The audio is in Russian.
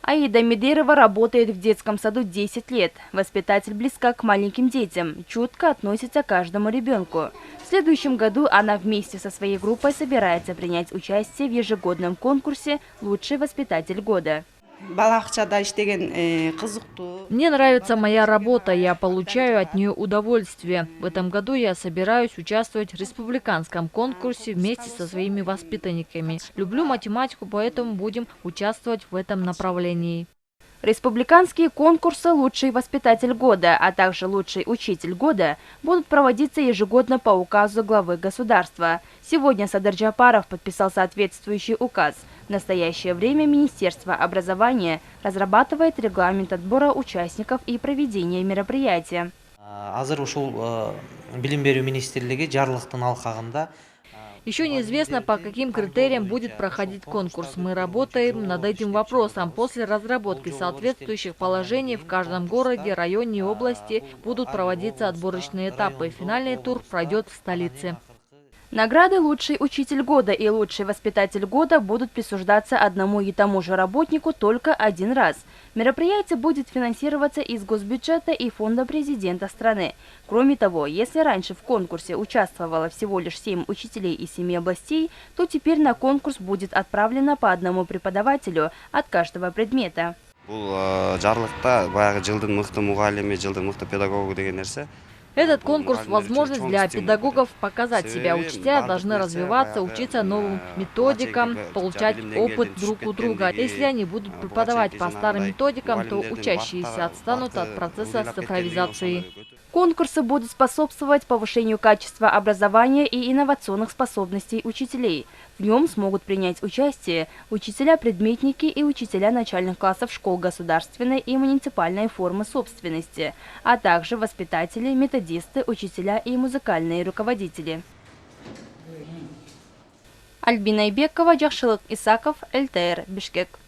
Аида Медерова работает в детском саду 10 лет. Воспитатель близка к маленьким детям, чутко относится к каждому ребенку. В следующем году она вместе со своей группой собирается принять участие в ежегодном конкурсе «Лучший воспитатель года». Мне нравится моя работа, я получаю от нее удовольствие. В этом году я собираюсь участвовать в республиканском конкурсе вместе со своими воспитанниками. Люблю математику, поэтому будем участвовать в этом направлении. Республиканские конкурсы «Лучший воспитатель года», а также «Лучший учитель года» будут проводиться ежегодно по указу главы государства. Сегодня Садыр Джапаров подписал соответствующий указ. В настоящее время Министерство образования разрабатывает регламент отбора участников и проведения мероприятия. Еще неизвестно, по каким критериям будет проходить конкурс. Мы работаем над этим вопросом. После разработки соответствующих положений в каждом городе, районе и области будут проводиться отборочные этапы. Финальный тур пройдет в столице. Награды «Лучший учитель года» и «Лучший воспитатель года» будут присуждаться одному и тому же работнику только один раз. Мероприятие будет финансироваться из госбюджета и фонда президента страны. Кроме того, если раньше в конкурсе участвовало всего лишь 7 учителей из 7 областей, то теперь на конкурс будет отправлено по одному преподавателю от каждого предмета. Этот конкурс – возможность для педагогов показать себя. Учителя должны развиваться, учиться новым методикам, получать опыт друг у друга. Если они будут преподавать по старым методикам, то учащиеся отстанут от процесса цифровизации. Конкурсы будут способствовать повышению качества образования и инновационных способностей учителей. В нем смогут принять участие учителя-предметники и учителя начальных классов школ государственной и муниципальной формы собственности, а также воспитатели, методисты, учителя и музыкальные руководители. Альбина Ибекова, Джахшылык Исаков, ЛТР, Бишкек.